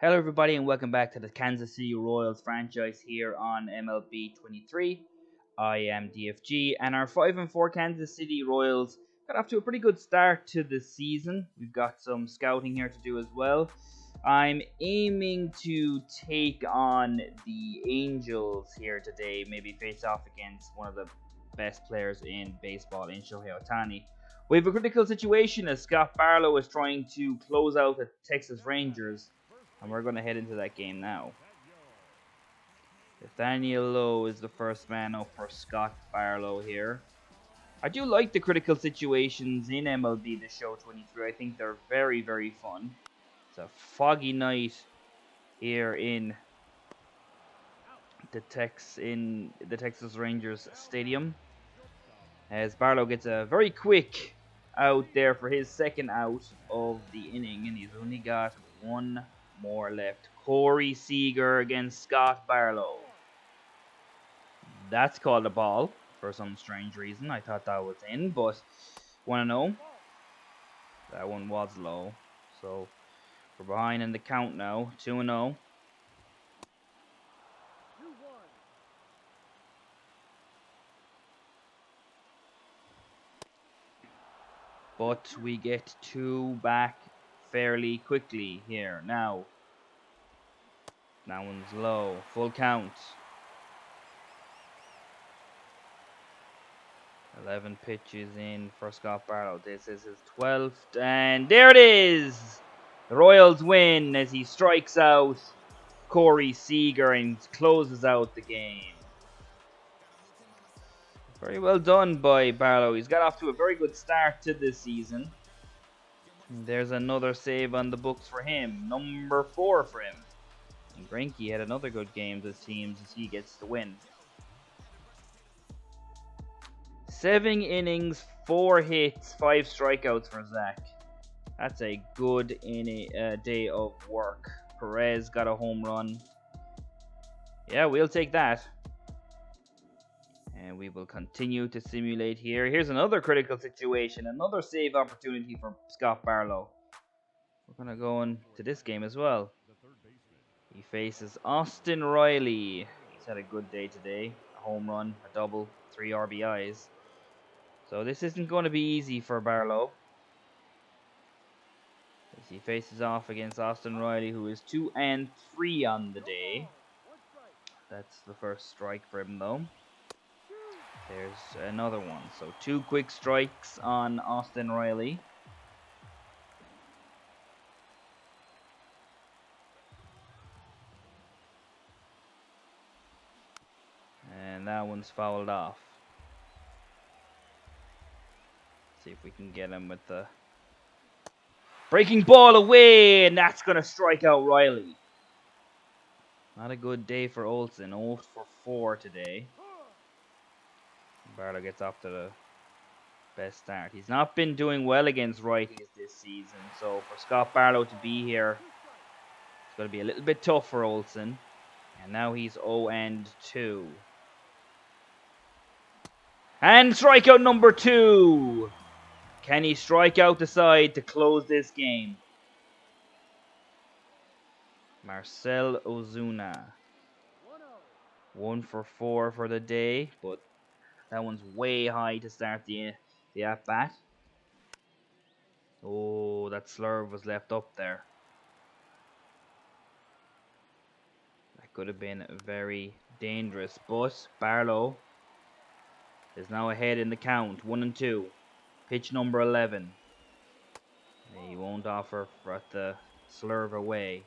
Hello, everybody, and welcome back to the Kansas City Royals franchise here on MLB 23. I am DFG, and our 5-4 Kansas City Royals got off to a pretty good start to the season. We've got some scouting here to do as well. I'm aiming to take on the Angels here today, maybe face off against one of the best players in baseball, in Shohei Ohtani. We have a critical situation as Scott Barlow is trying to close out the Texas Rangers. And we're going to head into that game now. Nathaniel Lowe is the first man up for Scott Barlow here. I do like the critical situations in MLB The Show 23. I think they're very, very fun. It's a foggy night here in the Texas Rangers Stadium. As Barlow gets a very quick out there for his second out of the inning. And he's only got one more left. Corey Seager against Scott Barlow. That's called a ball for some strange reason. I thought that was in, but want to know? That one was low. So we're behind in the count now. 2-0. But we get two back fairly quickly here now. That one's low. Full count. 11 pitches in for Scott Barlow. This is his 12th. And there it is! The Royals win as he strikes out Corey Seager and closes out the game. Very well done by Barlow. He's got off to a very good start to this season. There's another save on the books for him. Number 4 for him. And Greinke had another good game this team as he gets the win. 7 innings, 4 hits, 5 strikeouts for Zach. That's a good day of work. Perez got a home run. Yeah, we'll take that. And we will continue to simulate here. Here's another critical situation. Another save opportunity for Scott Barlow. We're going to go into this game as well. He faces Austin Riley. He's had a good day today. A home run, a double, 3 RBIs. So this isn't going to be easy for Barlow. As he faces off against Austin Riley, who is 2-3 on the day. That's the first strike for him, though. There's another one. So 2 quick strikes on Austin Riley. And that one's fouled off. See if we can get him with the breaking ball away, and that's going to strike out Riley. Not a good day for Olsen. 0 for 4 today. Barlow gets off to the best start. He's not been doing well against righties this season, so for Scott Barlow to be here, it's going to be a little bit tough for Olsen. And now he's 0-2. And strikeout number 2. Can he strike out the side to close this game? Marcell Ozuna. 1 for 4 for the day, but that one's way high to start the at-bat. Oh, that slurve was left up there. That could have been very dangerous, but Barlow is now ahead in the count. 1-2. Pitch number 11. He won't offer for the slurve away.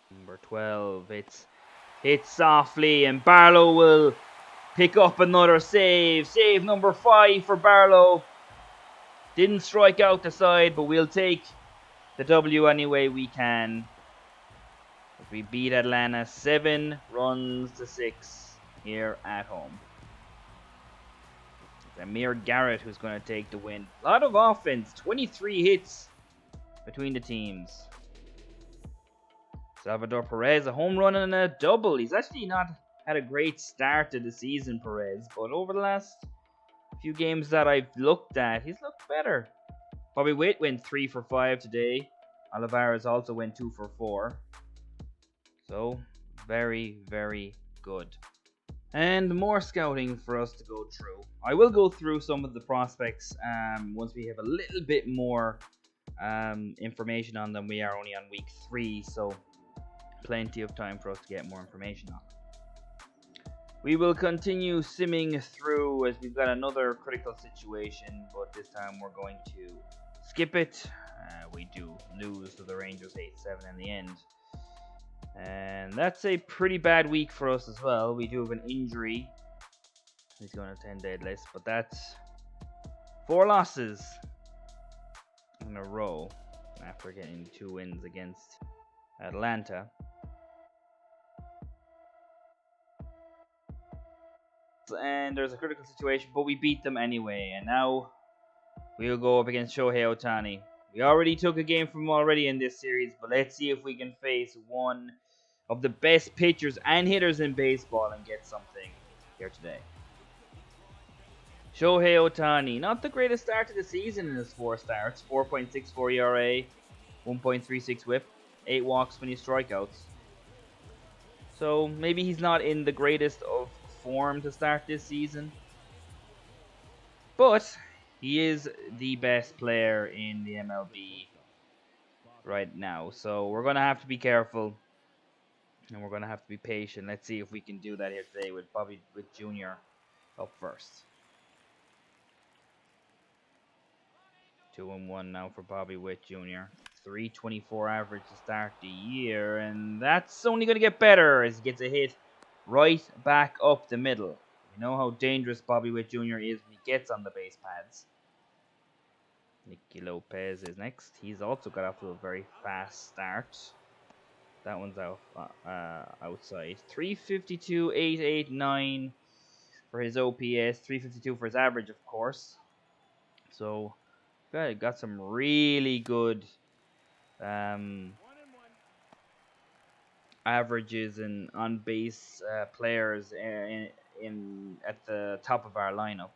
Number 12. It's hit softly, and Barlow will pick up another save. Save number 5 for Barlow. Didn't strike out the side, but we'll take the W any way we can. We beat Atlanta 7-6 here at home. Amir Garrett who's going to take the win. A lot of offense. 23 hits between the teams. Salvador Perez, a home run and a double. He's actually not had a great start to the season, Perez. But over the last few games that I've looked at, he's looked better. Bobby Witt went 3 for 5 today. Olivares also went 2 for 4. So, very, very good. And more scouting for us to go through. I will go through some of the prospects once we have a little bit more information on them. We are only on week 3, so plenty of time for us to get more information on. We will continue simming through as we've got another critical situation, but this time we're going to skip it. We do lose to the Rangers 8-7 in the end. And that's a pretty bad week for us as well. We do have an injury. He's going to 10-day list, but that's 4 losses in a row after getting 2 wins against Atlanta. And there's a critical situation, but we beat them anyway. And now we'll go up against Shohei Ohtani. We already took a game from him already in this series, but let's see if we can face one of the best pitchers and hitters in baseball and get something here today. Shohei Ohtani, not the greatest start to the season in his 4 starts. 4.64 ERA, 1.36 whip, 8 walks, 20 strikeouts. So maybe he's not in the greatest of form to start this season. But he is the best player in the MLB right now. So we're going to have to be careful. And we're going to have to be patient. Let's see if we can do that here today with Bobby Witt Jr. up first. 2-1 now for Bobby Witt Jr. 3.24 average to start the year. And that's only going to get better as he gets a hit right back up the middle. You know how dangerous Bobby Witt Jr. is when he gets on the base pads. Nicky Lopez is next. He's also got off to a very fast start. That one's out outside. 352, 889 for his OPS. 352 for his average, of course. So, got some really good averages and on base players in at the top of our lineup.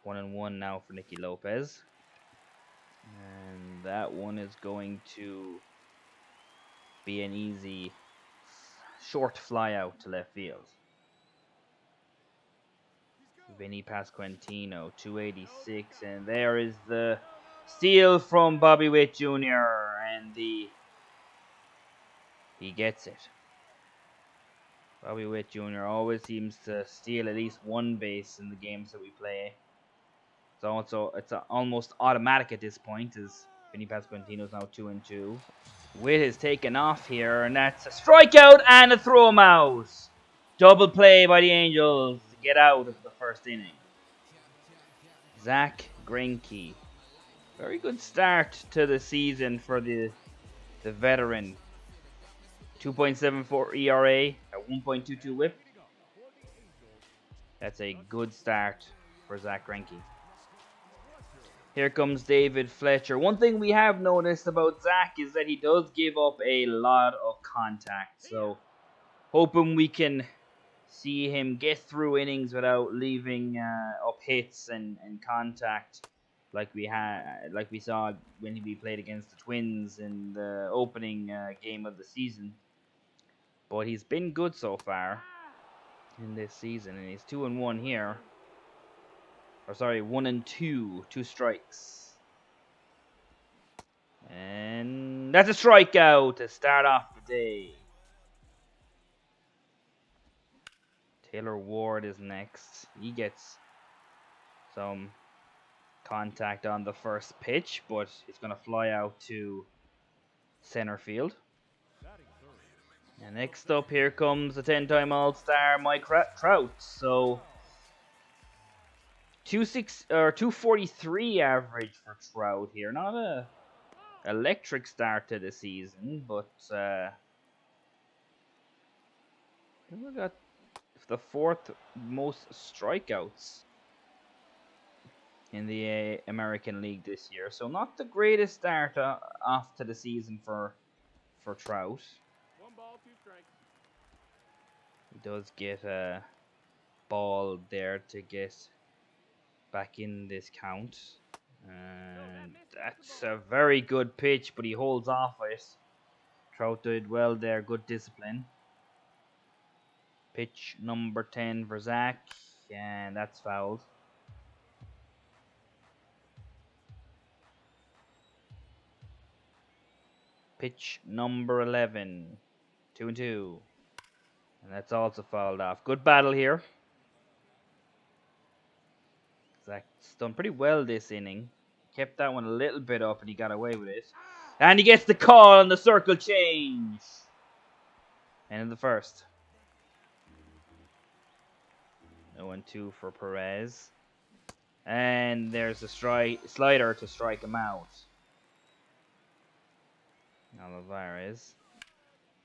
1-1 now for Nicky Lopez, and that one is going to be an easy short fly out to left field. Vinny Pasquantino, 286, and there is the steal from Bobby Witt Jr. and he gets it. Bobby Witt Jr. always seems to steal at least one base in the games that we play. So it's almost automatic at this point, as Vinny Pasquantino is now 2-2. Witt is taken off here, and that's a strikeout and a throw him out. Double play by the Angels to get out of the first inning. Zach Greinke. Very good start to the season for the veteran. 2.74 ERA, a 1.22 whip. That's a good start for Zach Greinke. Here comes David Fletcher. One thing we have noticed about Zach is that he does give up a lot of contact. So, hoping we can see him get through innings without leaving up hits and contact like we saw when we played against the Twins in the opening game of the season. But he's been good so far in this season, and he's 2-1 here. Or sorry, 1-2, 2 strikes. And that's a strikeout to start off the day. Taylor Ward is next. He gets some contact on the first pitch, but he's going to fly out to center field. And next up, here comes the 10-time All-Star Mike Trout. So 243 average for Trout here. Not a electric start to the season, but we got the 4th most strikeouts in the American League this year. So not the greatest start off to the season for Trout. 1 ball, 2 strikes. He does get a ball there to get back in this count. And That's a very good pitch, but he holds off it. Trout did well there. Good discipline. Pitch number 10 for Zach. And that's fouled. Pitch number 11. 2-2. And that's also fouled off. Good battle here. Zach's done pretty well this inning. Kept that one a little bit up and he got away with it. And he gets the call on the circle change. End of the first. 0-2 for Perez. And there's a slider to strike him out. Alvarez.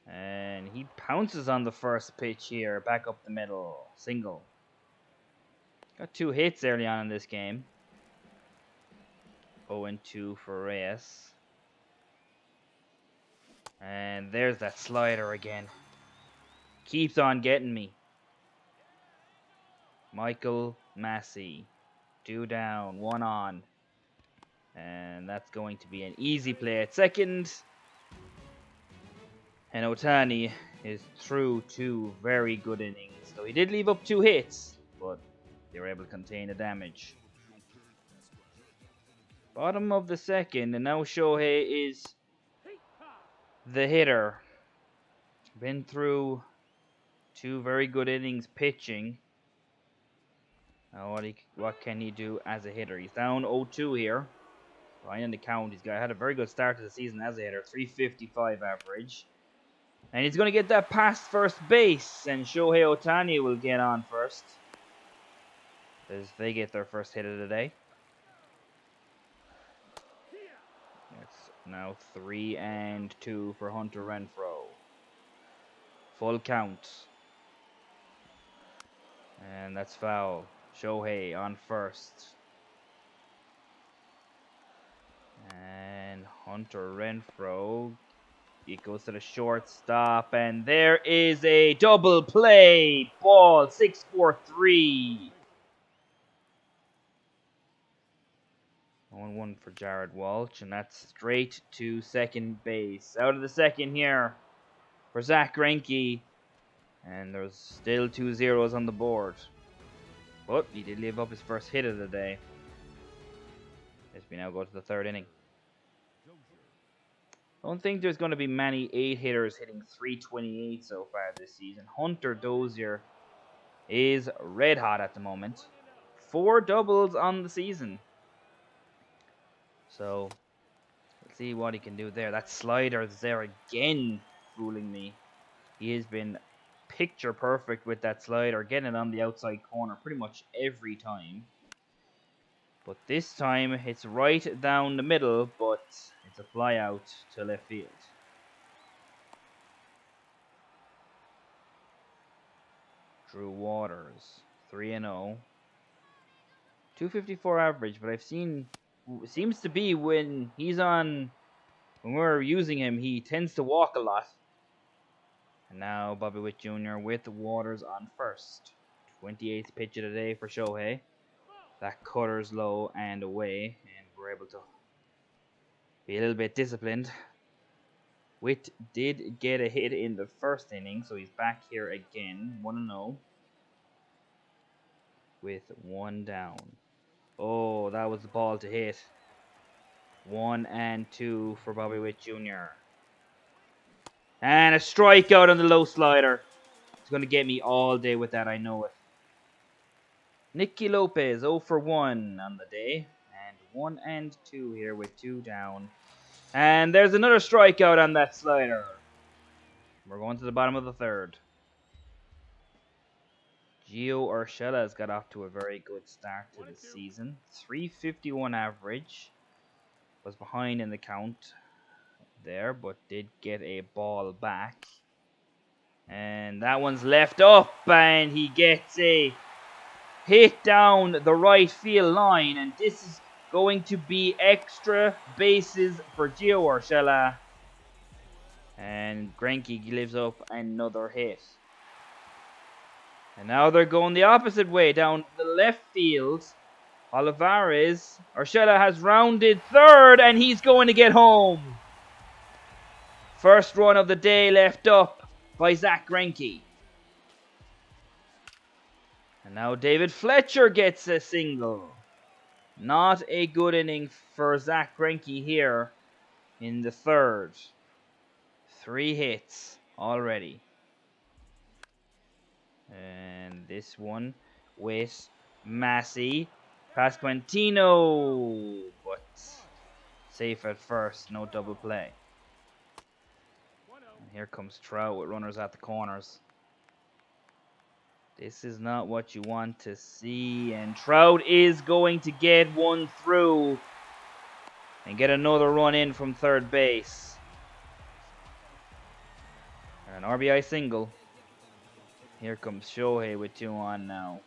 And he pounces on the first pitch here. Back up the middle. Single. Got 2 hits early on in this game. 0-2 for Reyes. And there's that slider again. Keeps on getting me. Michael Massey. 2 down, 1 on. And that's going to be an easy play at second. And Ohtani is through 2 very good innings. So he did leave up 2 hits, but they were able to contain the damage. Bottom of the second, and now Shohei is the hitter. Been through 2 very good innings pitching. Now what can he do as a hitter? He's down 0-2 here. Right in the count. He's had a very good start to the season as a hitter. 355 average. And he's going to get that past first base. And Shohei Ohtani will get on first, as they get their first hit of the day. It's now 3-2 for Hunter Renfroe. Full count. And that's foul. Shohei on first. And Hunter Renfroe, it goes to the shortstop, and there is a double play. Ball 6-4-3. 1-1 for Jared Walsh, and that's straight to second base. Out of the second here for Zach Greinke, and there's still 2 zeros on the board. But he did leave up his first hit of the day. As we now go to the 3rd inning. I don't think there's going to be many 8 hitters hitting 328 so far this season. Hunter Dozier is red hot at the moment. 4 doubles on the season. So, let's see what he can do there. That slider is there again, fooling me. He has been picture perfect with that slider, getting it on the outside corner pretty much every time. But this time, it's right down the middle, but it's a fly out to left field. Drew Waters, 3-0. 254 average, but I've seen, seems to be when we're using him, he tends to walk a lot. And now Bobby Witt Jr. with Waters on first. 28th pitch of the day for Shohei. That cutter's low and away, and we're able to be a little bit disciplined. Witt did get a hit in the first inning, so he's back here again, 1-0. With 1 down. Oh, that was the ball to hit. 1-2 for Bobby Witt Jr. And a strikeout on the low slider. It's going to get me all day with that, I know it. Nicky Lopez, 0 for 1 on the day. And 1-2 here with 2 down. And there's another strikeout on that slider. We're going to the bottom of the 3rd. Gio Urshela's got off to a very good start to the season. 351 average. Was behind in the count there, but did get a ball back. And that one's left up, and he gets a hit down the right field line, and this is going to be extra bases for Gio Urshela. And Greinke gives up another hit. And now they're going the opposite way, down the left field. Olivares, Urshela has rounded third, and he's going to get home. First run of the day left up by Zach Greinke. And now David Fletcher gets a single. Not a good inning for Zach Greinke here in the third. 3 hits already. And this one with Massey. Pasquantino, but safe at first, no double play. And here comes Trout with runners at the corners. This is not what you want to see, and Trout is going to get one through and get another run in from third base. An RBI single. Here comes Shohei with 2 on now.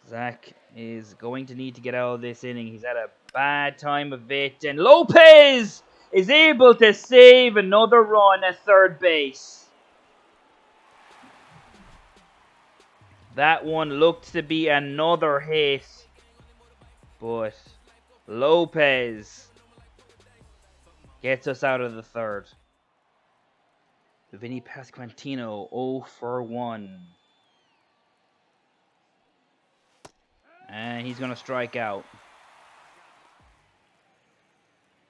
Zach is going to need to get out of this inning. He's had a bad time of it. And Lopez is able to save another run at third base. That one looked to be another hit. But Lopez gets us out of the third. Vinny Pasquantino 0 for 1. And he's going to strike out.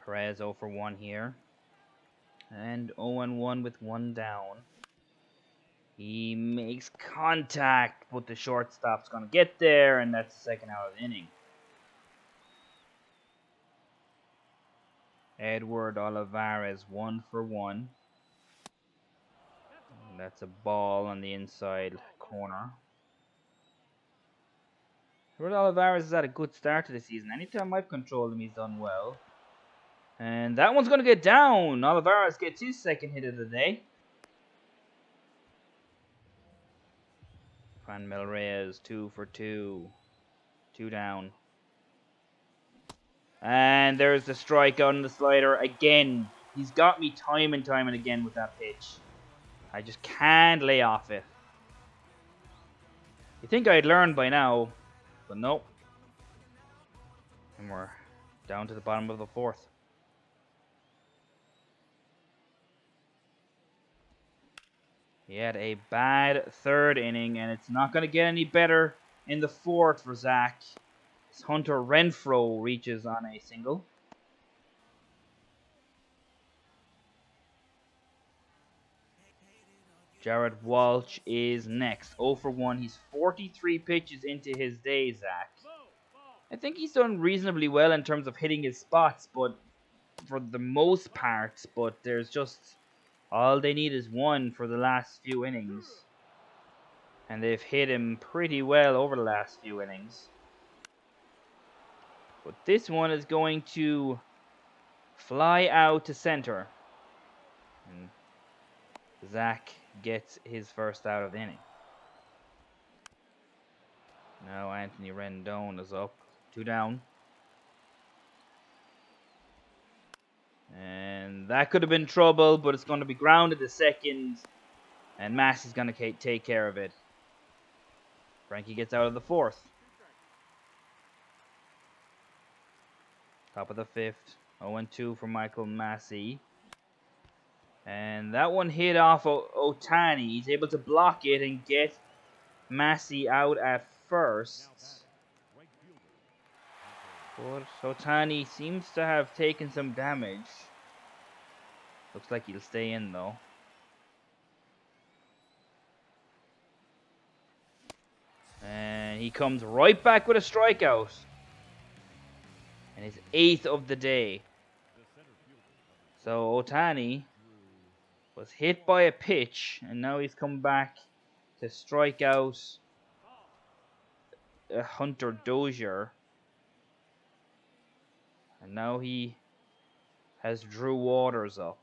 Perez 0 for 1 here. And 0-1 with 1 down. He makes contact, but the shortstop's going to get there, and that's the second out of the inning. Edward Olivares 1 for 1. And that's a ball on the inside corner. Edward Olivares has had a good start to the season. Anytime I've controlled him, he's done well. And that one's going to get down. Olivares gets his second hit of the day. Franmil Reyes 2 for 2. 2 down. And there's the strikeout on the slider again. He's got me time and time and again with that pitch. I just can't lay off it. You think I'd learned by now, but nope. And we're down to the bottom of the fourth. He had a bad third inning, and it's not going to get any better in the fourth for Zach. Hunter Renfroe reaches on a single. Jared Walsh is next. 0 for 1. He's 43 pitches into his day, Zach. I think he's done reasonably well in terms of hitting his spots, but for the most part, but there's just all they need is one for the last few innings. And they've hit him pretty well over the last few innings. But this one is going to fly out to center. And Zach gets his first out of the inning. Now Anthony Rendon is up. 2 down. And that could have been trouble, but it's going to be grounded to second. And Massey's going to take care of it. Frankie gets out of the fourth. Top of the fifth. 0-2 for Michael Massey. And that one hit off Ohtani. He's able to block it and get Massey out at first. But Ohtani seems to have taken some damage. Looks like he'll stay in though. And he comes right back with a strikeout. And his 8th of the day. So Ohtani was hit by a pitch, and now he's come back to strike out Hunter Dozier. And now he has Drew Waters up.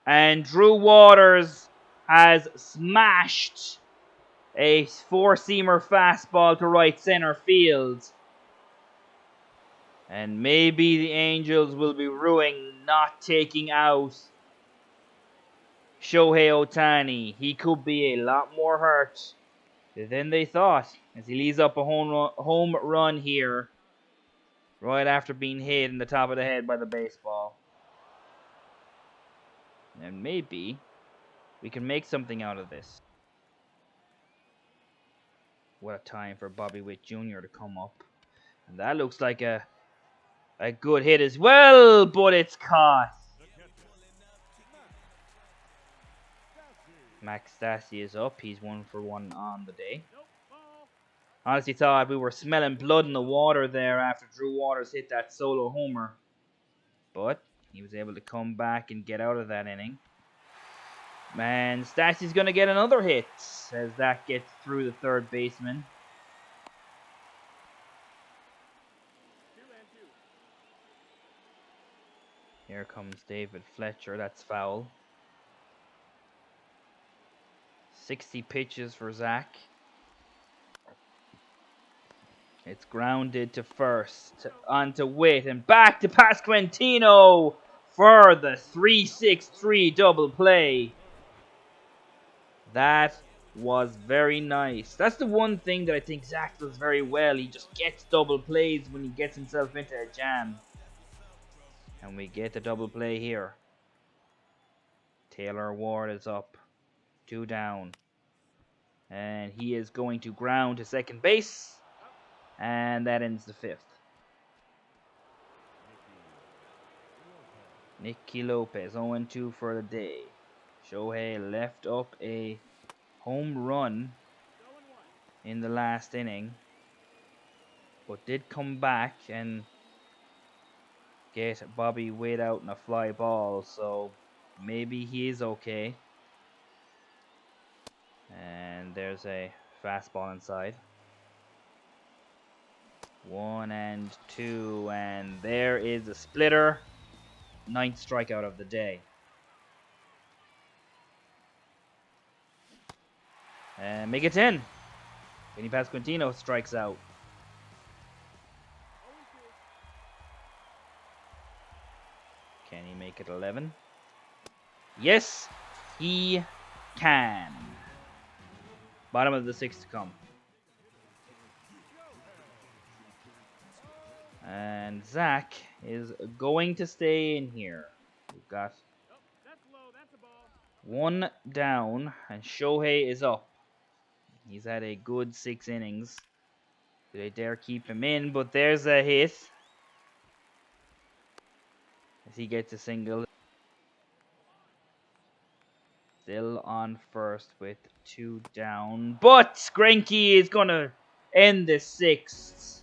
And Drew Waters has smashed a 4-seamer fastball to right center field. And maybe the Angels will be ruining not taking out Shohei Ohtani. He could be a lot more hurt than they thought, as he leads up a home run here, right after being hit in the top of the head by the baseball. And maybe we can make something out of this. What a time for Bobby Witt Jr. to come up. And that looks like a good hit as well, but it's caught. Max Stassi is up. He's 1 for 1 on the day. Honestly thought we were smelling blood in the water there after Drew Waters hit that solo homer. But he was able to come back and get out of that inning. Man, Stassi's going to get another hit as that gets through the third baseman. Here comes David Fletcher. That's foul. 60 pitches for Zach. It's grounded to first, onto Witt, and back to Pasquantino for the 3-6-3 double play. That was very nice. That's the one thing that I think Zach does very well. He just gets double plays when he gets himself into a jam. And we get the double play here. Taylor Ward is up. 2 down. And he is going to ground to second base. And that ends the 5th. Nicky Lopez, 0-2 for the day. Shohei left up a home run in the last inning, but did come back and get Bobby Witt out in a fly ball, so maybe he is okay. And there's a fastball inside. 1-2, and there is a splitter. 9th strikeout of the day. And make it 10. Vinny Pasquantino strikes out. Can he make it 11? Yes, he can. Bottom of the 6th to come. And Zach is going to stay in here. We've got 1 down, and Shohei is up. He's had a good 6 innings. Do they dare keep him in? But there's a hit. As he gets a single. Still on first with 2 down. But Greinke is going to end the 6th.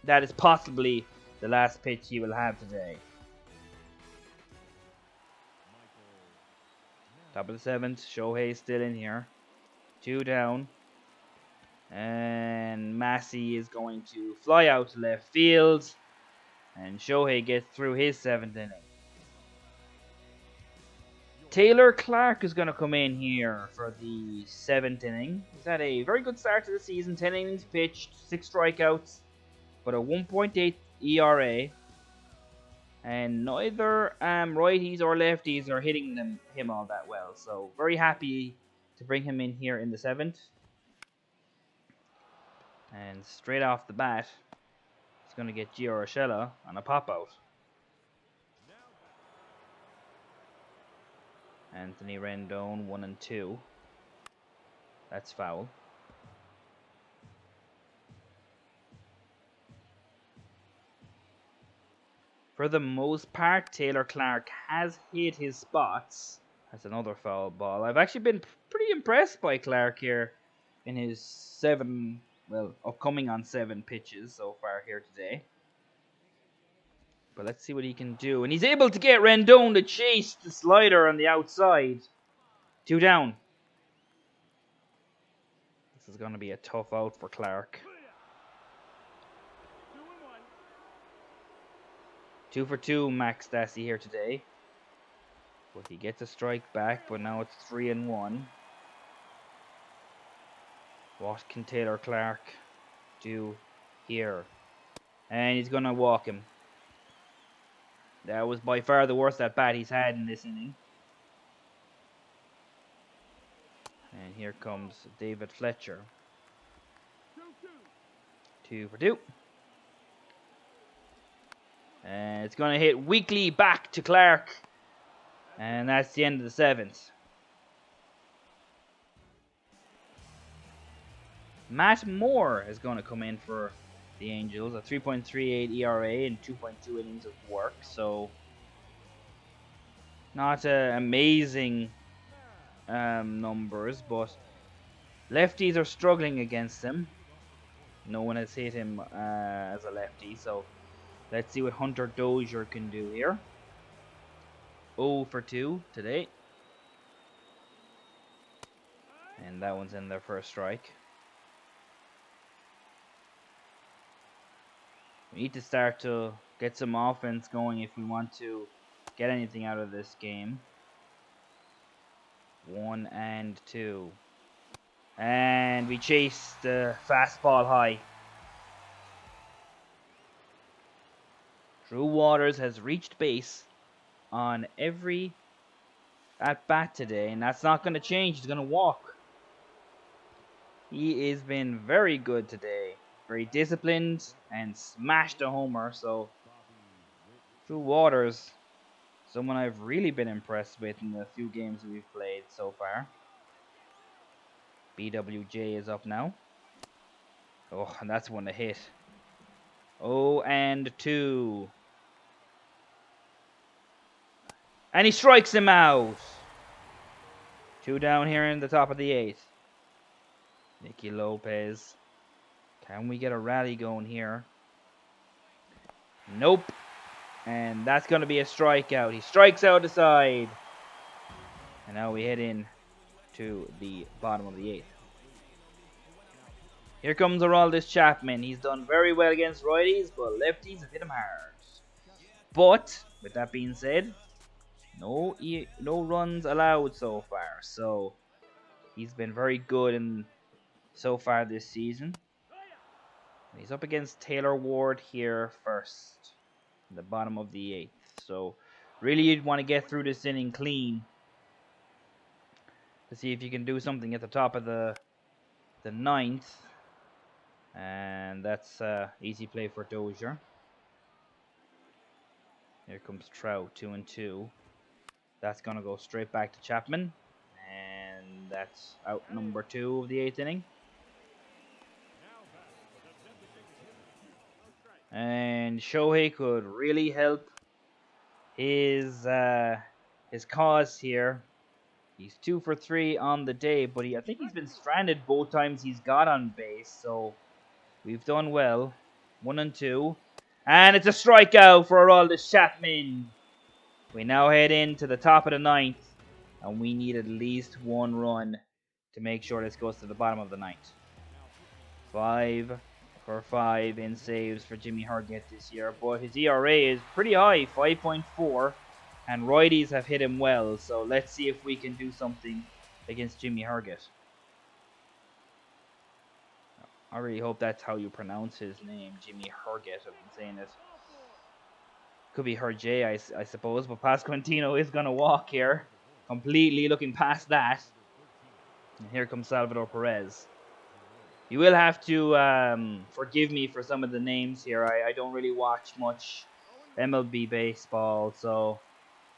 That is possibly the last pitch he will have today. Top of the 7th. Shohei still in here. 2 down. And Massey is going to fly out to left field. And Shohei gets through his 7th inning. Taylor Clark is going to come in here for the 7th inning. He's had a very good start to the season. 10 innings pitched, 6 strikeouts, but a 1.8 ERA. And neither righties or lefties are hitting him all that well. So very happy to bring him in here in the 7th. And straight off the bat, he's going to get Gio Urshela on a pop-out. Anthony Rendon, 1-2. That's foul. For the most part, Taylor Clark has hit his spots. That's another foul ball. I've actually been pretty impressed by Clark here in his upcoming on 7 pitches so far here today. But let's see what he can do. And he's able to get Rendon to chase the slider on the outside. 2 down. This is going to be a tough out for Clark. 2 for 2, Max Stassi here today. But he gets a strike back, but now it's 3-1. What can Taylor Clark do here? And he's going to walk him. That was by far the worst at bat he's had in this inning. And here comes David Fletcher. 2 for 2. And it's going to hit weakly back to Clark. And that's the end of the 7th. Matt Moore is going to come in for the Angels. A 3.38 ERA and 2.2 innings of work. So, not amazing numbers, but lefties are struggling against him. No one has hit him as a lefty, so let's see what Hunter Dozier can do here. 0 for 2 today. And that one's in there for a strike. We need to start to get some offense going if we want to get anything out of this game. 1 and 2. And we chase the fastball high. Drew Waters has reached base on every at bat today, and that's not going to change. He's going to walk. He has been very good today. Very disciplined and smashed a homer. So Drew Waters, someone I've really been impressed with in the few games that we've played so far. BWJ is up now. Oh, and that's one to hit. 0 and 2. And he strikes him out. 2 down here in the top of the 8th. Nicky Lopez. Can we get a rally going here? Nope. And that's going to be a strikeout. He strikes out the side. And now we head in to the bottom of the 8th. Here comes Aroldis Chapman. He's done very well against righties, but lefties have hit him hard. But, with that being said, no runs allowed so far. So, he's been very good so far this season. He's up against Taylor Ward here first, in the bottom of the 8th. So, really you'd want to get through this inning clean to see if you can do something at the top of the 9th. And that's easy play for Dozier. Here comes Trout, 2 and 2. That's going to go straight back to Chapman. And that's out number 2 of the 8th inning. And Shohei could really help his cause here. He's 2 for 3 on the day, but I think he's been stranded both times he's got on base. So we've done well. 1 and 2. And it's a strikeout for Aroldis Chapman. We now head into the top of the 9th. And we need at least 1 run to make sure this goes to the bottom of the 9th. 5 for 5 in saves for Jimmy Herget this year. But his ERA is pretty high, 5.4. And righties have hit him well. So let's see if we can do something against Jimmy Herget. I really hope that's how you pronounce his name, Jimmy Herget. I've been saying it. Could be Hergé, I suppose. But Pasquantino is going to walk here. Completely looking past that. And here comes Salvador Perez. You will have to forgive me for some of the names here. I don't really watch much MLB baseball, so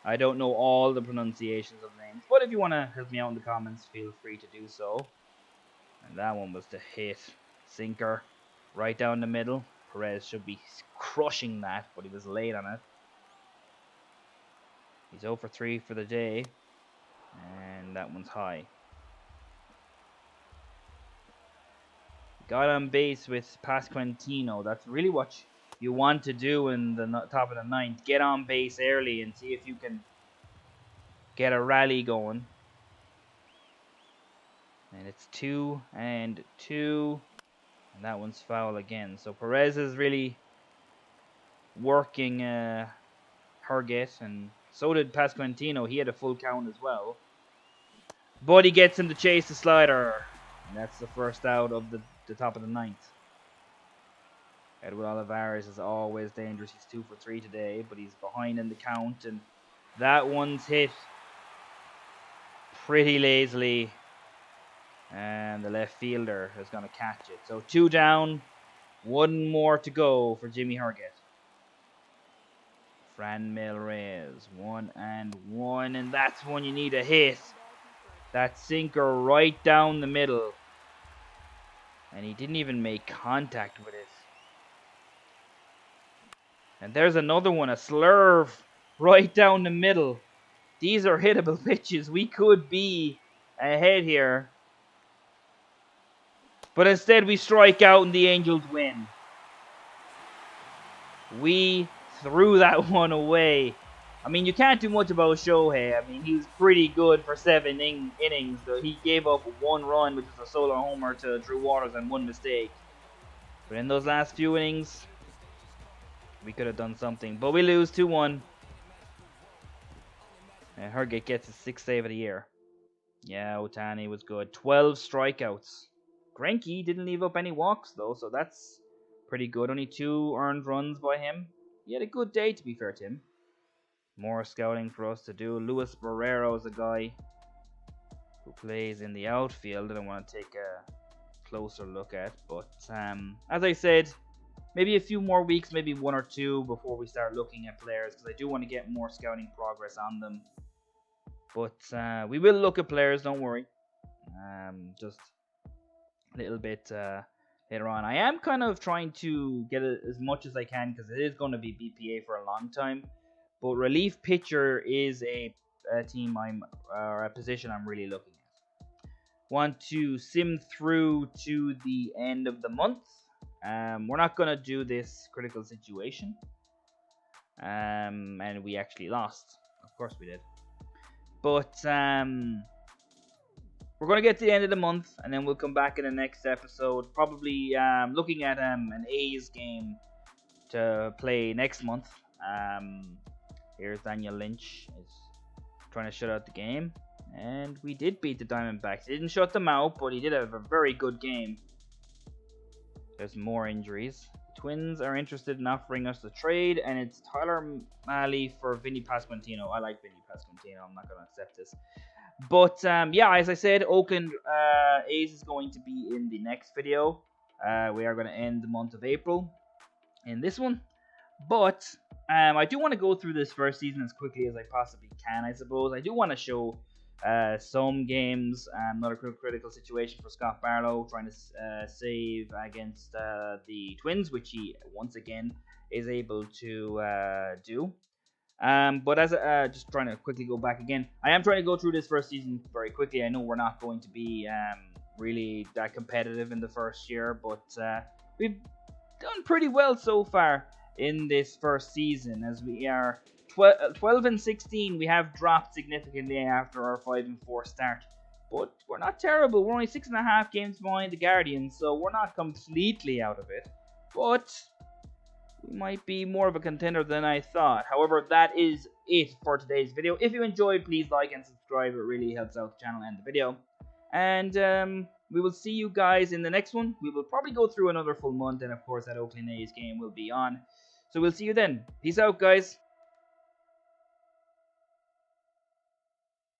I don't know all the pronunciations of names. But if you want to help me out in the comments, feel free to do so. And that one was the hit. Sinker right down the middle. Perez should be crushing that, but he was late on it. He's 0 for 3 for the day. And that one's high. Got on base with Pasquantino. That's really what you want to do in the top of the 9th. Get on base early and see if you can get a rally going. And it's 2 and 2. And that one's foul again. So Perez is really working Herget. And so did Pasquantino. He had a full count as well. But he gets him to chase the slider. And that's the first out of the top of the 9th. Edwin Olivares is always dangerous. He's 2 for 3 today, but he's behind in the count. And that one's hit pretty lazily. And the left fielder is going to catch it. So 2 down, 1 more to go for Jimmy Herget. Franmil Reyes, 1-1, and that's when you need a hit. That sinker right down the middle. And he didn't even make contact with it. And there's another one, a slurve right down the middle. These are hittable pitches. We could be ahead here. But instead we strike out and the Angels win. We threw that one away. I mean, you can't do much about Shohei. I mean, he was pretty good for 7 innings, though. He gave up 1 run, which was a solo homer to Drew Waters, and 1 mistake. But in those last few innings, we could have done something. But we lose 2-1. And Herget gets his 6th save of the year. Yeah, Ohtani was good. 12 strikeouts. Greinke didn't leave up any walks, though, so that's pretty good. Only 2 earned runs by him. He had a good day, to be fair to him. More scouting for us to do. Luis Barrero is a guy who plays in the outfield that I want to take a closer look at. But as I said, maybe a few more weeks, maybe 1 or 2 before we start looking at players, because I do want to get more scouting progress on them. But we will look at players, don't worry. Just a little bit later on. I am kind of trying to get as much as I can, because it is going to be BPA for a long time. But relief pitcher is a team or a position I'm really looking at. Want to sim through to the end of the month. We're not going to do this critical situation. And we actually lost. Of course we did. But we're going to get to the end of the month, and then we'll come back in the next episode. Probably looking at an A's game to play next month. Here's Daniel Lynch is trying to shut out the game. And we did beat the Diamondbacks. He didn't shut them out, but he did have a very good game. There's more injuries. The Twins are interested in offering us the trade, and it's Tyler Mahle for Vinny Pasquantino. I like Vinny Pasquantino. I'm not going to accept this. But yeah, as I said, Oakland A's is going to be in the next video. We are going to end the month of April in this one. But I do want to go through this first season as quickly as I possibly can, I suppose. I do want to show some games. Not a critical situation for Scott Barlow, trying to save against the Twins, which he once again is able to do. But as just trying to quickly go back again, I am trying to go through this first season very quickly. I know we're not going to be really that competitive in the first year, but we've done pretty well so far in this first season, as we are 12 and 16. We have dropped significantly after our 5-4 start, but we're not terrible. We're only 6.5 games behind the Guardians, so we're not completely out of it, but we might be more of a contender than I thought. However, that is it for today's video. If you enjoyed, please like and subscribe. It really helps out the channel and the video. And we will see you guys in the next one. We will probably go through another full month, and of course that Oakland A's game will be on. So we'll see you then. Peace out, guys.